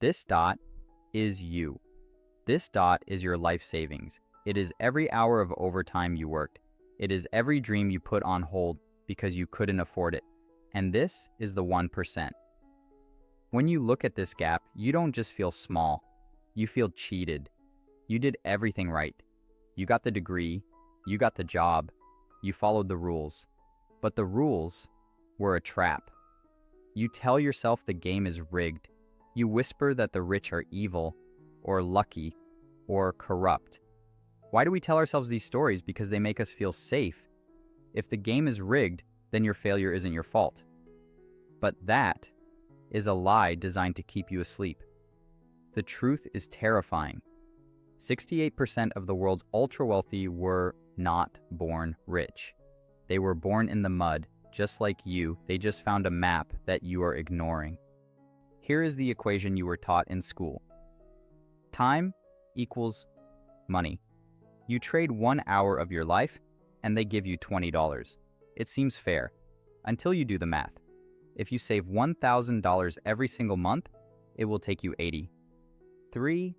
This dot is you. This dot is your life savings. It is every hour of overtime you worked. It is every dream you put on hold because you couldn't afford it. And this is the 1%. When you look at this gap, you don't just feel small. You feel cheated. You did everything right. You got the degree. You got the job. You followed the rules. But the rules were a trap. You tell yourself the game is rigged. You whisper that the rich are evil, or lucky, or corrupt. Why do we tell ourselves these stories? Because they make us feel safe. If the game is rigged, then your failure isn't your fault. But that is a lie designed to keep you asleep. The truth is terrifying. 68% of the world's ultra-wealthy were not born rich. They were born in the mud, just like you. They just found a map that you are ignoring. Here is the equation you were taught in school. Time equals money. You trade 1 hour of your life, and they give you $20. It seems fair, until you do the math. If you save $1,000 every single month, it will take you 3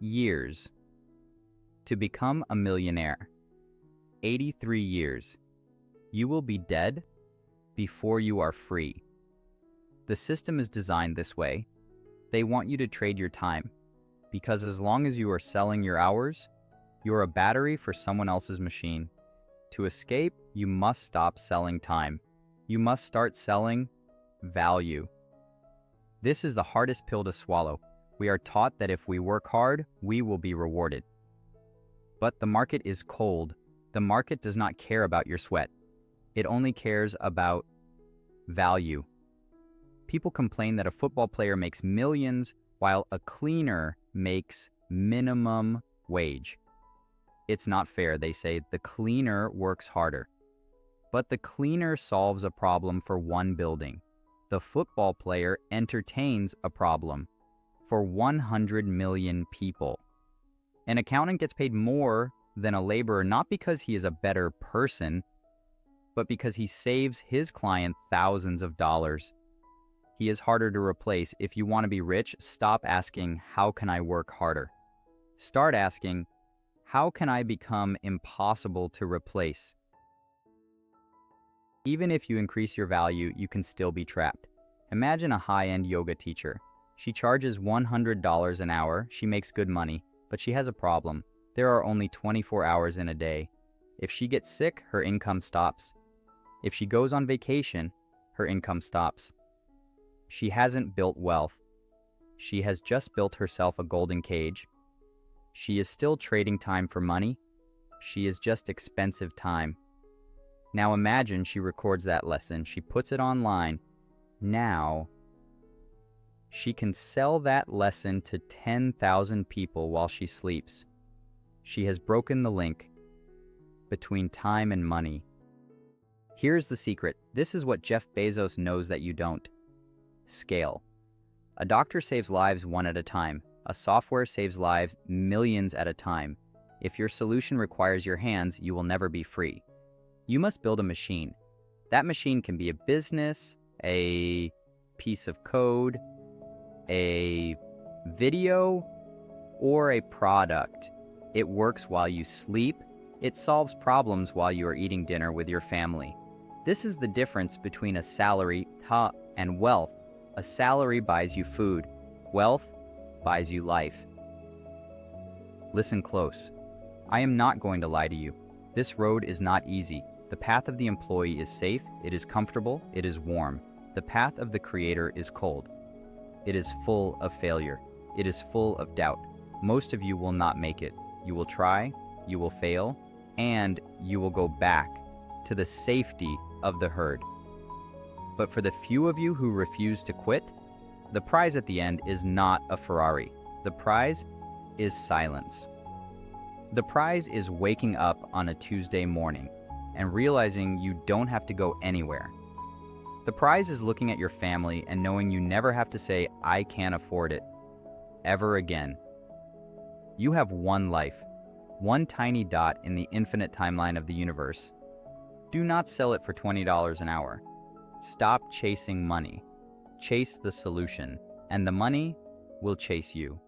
years to become a millionaire. 83 years. You will be dead before you are free. The system is designed this way. They want you to trade your time, because as long as you are selling your hours, you're a battery for someone else's machine. To escape, you must stop selling time. You must start selling value. This is the hardest pill to swallow. We are taught that if we work hard, we will be rewarded. But the market is cold. The market does not care about your sweat. It only cares about value. People complain that a football player makes millions while a cleaner makes minimum wage. It's not fair, they say. The cleaner works harder. But the cleaner solves a problem for one building. The football player entertains a problem for 100 million people. An accountant gets paid more than a laborer, not because he is a better person, but because he saves his client thousands of dollars. He is harder to replace. If you want to be rich, stop asking, how can I work harder? Start asking, how can I become impossible to replace? Even if you increase your value, you can still be trapped. Imagine a high-end yoga teacher. She charges $100 an hour. She makes good money, but she has a problem. There are only 24 hours in a day. If she gets sick, her income stops. If she goes on vacation, her income stops. She hasn't built wealth. She has just built herself a golden cage. She is still trading time for money. She is just expensive time. Now imagine she records that lesson. She puts it online. Now, she can sell that lesson to 10,000 people while she sleeps. She has broken the link between time and money. Here's the secret. This is what Jeff Bezos knows that you don't. Scale. A doctor saves lives one at a time. A software saves lives millions at a time. If your solution requires your hands, you will never be free. You must build a machine. That machine can be a business, a piece of code, a video, or a product. It works while you sleep. It solves problems while you are eating dinner with your family. This is the difference between a salary and wealth. A salary buys you food. Wealth buys you life. Listen close. I am not going to lie to you. This road is not easy. The path of the employee is safe, it is comfortable, it is warm. The path of the creator is cold. It is full of failure. It is full of doubt. Most of you will not make it. You will try, you will fail, and you will go back to the safety of the herd. But for the few of you who refuse to quit, the prize at the end is not a Ferrari. The prize is silence. The prize is waking up on a Tuesday morning and realizing you don't have to go anywhere. The prize is looking at your family and knowing you never have to say, I can't afford it, ever again. You have one life, one tiny dot in the infinite timeline of the universe. Do not sell it for $20 an hour. Stop chasing money. Chase the solution. And the money will chase you.